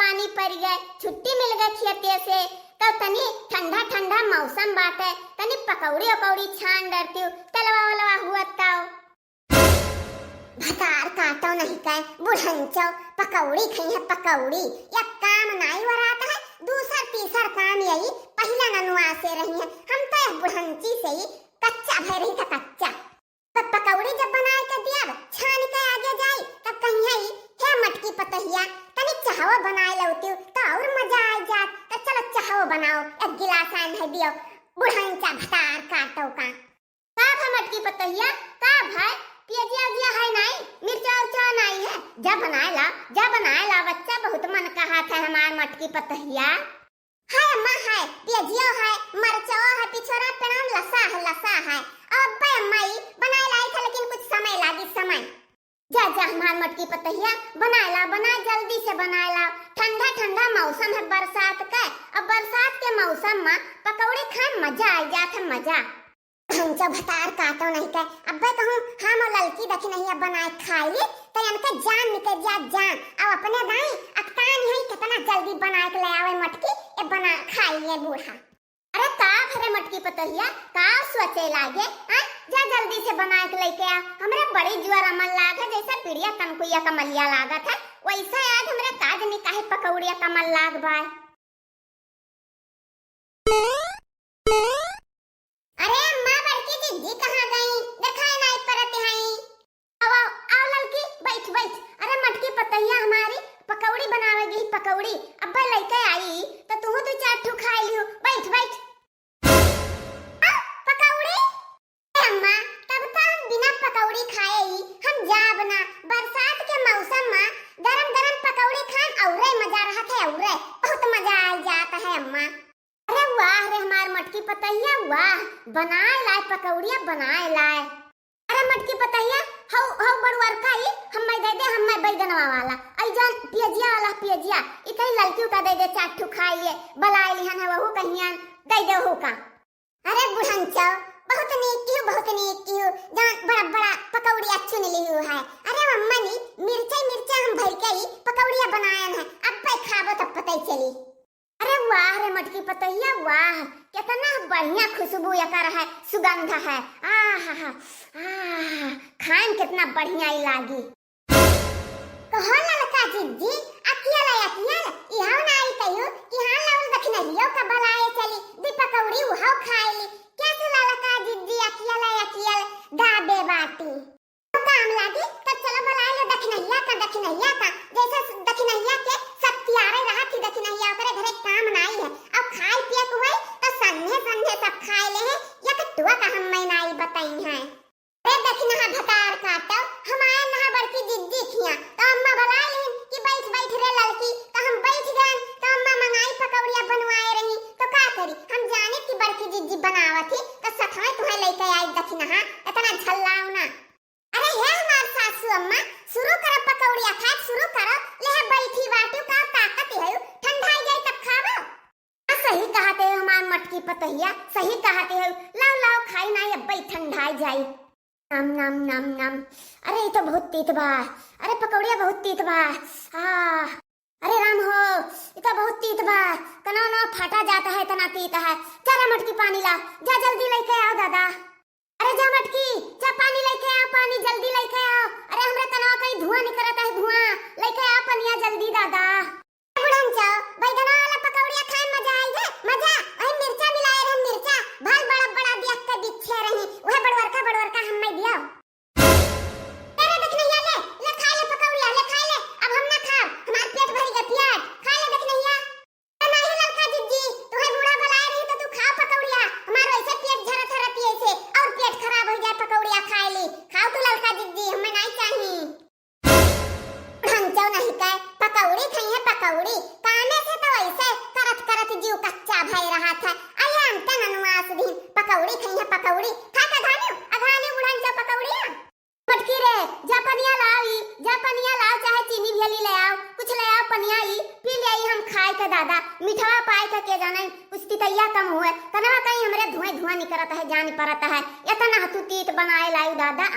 पानी पड़ गए, छुट्टी मिल गई खेते से, तो तनी ठंडा ठंडा मौसम बाटे, तनी पकौड़ी उकौड़ी छान डरती हूँ, तलवा वलवा हुआ ताओ भतार काटो नहीं कहे बुढ़ंचो पकौड़ी खाई है पकौड़ी, या काम नहीं वराता है, दूसर तीसर काम यही पहला ननुआ से रही है, हम तो बुढ़ंची से ही कच्चा भर रही था कच्चा। तब पकौड़ी जब बनाए के दिया छान के आगे जाई तब कहीं है मटकी पतहिया तनी चाहवा बनाए लौती तो और मजा आ जात, तो चलो चाहवा बनाओ, एक गिलास आन है दियो बुढ़ंचा भतार काटो का है मटकी पतहिया का भाई पियजिया उजिया है नहीं, मिर्चा उर्चा नहीं है, जब बनाए ला बच्चा बहुत मन कहा था हमार मटकी पतहिया है अम्मा है पियजिया है मरचा है पिछोरा पेनाम लसा है अब बे अम्मा बनाए लाई था लेकिन कुछ समय लागी समय जा हमार मटकी पतहिया बना जल्दी से बनाए ला, ठंडा ठंडा मौसम है बरसात का, अब बरसात के मौसम में पकौड़े खाए मजा आ जाता है मजा। हमचा भतार काटो नहीं के अब्बे कहूं हम ललकी देखी नहीं अब बनाए खाई ली तो इनके जान निकल जा जान, अब अपने दाई अक्तान यही कितना जल्दी बना के ले आवे मटकी ए बना खाई लिए बूढ़ा। अरे का फरे मटकी पतहिया का सोचे लागे जा जल्दी से बना के लेके आ, हमरे बड़ी जुआर अमल लागे जैसा पीड़िया तनकुया कमलिया लागत है वैसा आज हमरे काज नहीं काहे पकौड़िया कमल लाग बाय। अरे अम्मा बड़की दीदी कहाँ गई दिखाई नहीं पड़ती हैं, आओ ललकी बैठ, अरे मटकी पतहिया हमारी पकौड़ी बनावे गई पकौड़ी अब्बा लेके आई तो तू तो चार ठू खा लियो, बैठ पकौड़ी अम्मा तब तो हम बिना पकौड़ी खाए ही हम जा बना बरसात के मौसम में गरम पकौड़ी खान औरे मजा रहा था, औरे बहुत मजा आ जाता है अम्मा। अरे वाह रे हमार मटकी पतहिया वाह बनाए लाए पकौड़िया बनाए लाए, अरे मटकी पतहिया हौ बड़ुआर काई हम दे दे हम बैगनवा वाला आई जान पियजिया वाला पियजिया इतई ललकी का दे दे चार ठू खाइए बलाए लिहन है वहु कहियां दे दे हो का। अरे बुढ़ंचो बहुत नीक की हो जान बड़ा पकौड़ी अच्छी नहीं लियो है, अरे मम्मा नी मिर्चा हम भर के ही पकौड़िया बनायन है अब पे खाबो तब पता ही चली। अरे वाह रे मटकी पतहिया वाह कितना बढ़िया खुशबू यकर है सुगंध है आहा खान कितना बढ़िया ही लागी। कहो ललका जीजी अकियल इहाव ना आई कहियो कि हां लाउल दखना हियो का बलाए चली दी पकौड़ी उहाव खाएली कैसे ललका जीजी अकियल दाबे बाटी काम लागी तब चलो बलाए लो दखनैया का जैसे दखनैया के सब तियारे रहा थी दखनैया ओकरे घरे काम नाई है अब खाए पिए को है तो संधे सब खाए ले है या कटुआ का हम मैं नाई बताई है। रे दखना भतार काटो हमारे नहा बड़की जिद्दी खिया तो अम्मा बुला ली कि बैठ रे लड़की तो हम बैठ गए तो अम्मा मंगाई पकौड़िया बनवाए रही तो का करी हम जाने कि बड़की जिद्दी बनावत थी तो सखाए तुम्हें लेके आई दखना इतना झल्लाओ ना। अरे हे हमार सासू अम्मा शुरू करो पकौड़िया खाए शुरू करो ले बैठी बाटू का ताकत है ठंडा जाए तब खाबो। सही कहते हो हमार मटकी पतहिया सही कहते हो लाओ खाई ना अब ठंडा जाए नम अरे ये तो बहुत तीत बा, अरे पकौड़िया बहुत तीत बा अरे राम हो ये तो बहुत तीत बा तना ना फटा जाता है तना तीत है, चला मटकी पानी ला जा जल्दी लेके आओ दादा, अरे जा मटकी जा पानी लेके आ पानी जल्दी लेके आओ, अरे हमरे तनवा कहीं धुआं निकलता है धुआं लेके आ पनिया जल्दी दादा। बुढ़ंचो बैगना वाला पकौड़िया खाए मजा आई है मजा ओए मिर्चा मिलाए रहे मिर्चा भाल बड़ा दिया के बिच्छे रही ओए बड़वर का हम मैं दिया तेरे देखनैया ले खा ले पकौड़िया ले खा ले अब हम ना खाओ हमार पेट भर गया पेट खा ले देखनैया नहीं ललका जीजी तुम्हें बूढ़ा बुलाए रही तो तू खा पकौड़िया हमार वैसे पेट झरत ऐसे और पेट खराब हो जाए पकौड़िया खाए ली खाओ तू ललका जीजी हमें नहीं चाहिए। हमचो नहीं कहे पकौड़ी खाई है पकौड़ी काने से तो वैसे करत जीव कच्चा भई रहा था आया अंत ननुआस दिन पकौड़ी खाई है पकौड़ी खा का अघानी बुढ़ंचो पकौड़िया मटकी रे जा पनिया लाओ चाहे चीनी भेली ले आओ कुछ ले आओ पनिया पी ले हम खाए के दादा मिठवा पाए के जाने कुछ तितैया कम हुए कनवा कहीं हमरे धुआं निकलता है जान पड़ता है इतना तू तीत बनाए लाऊ दादा।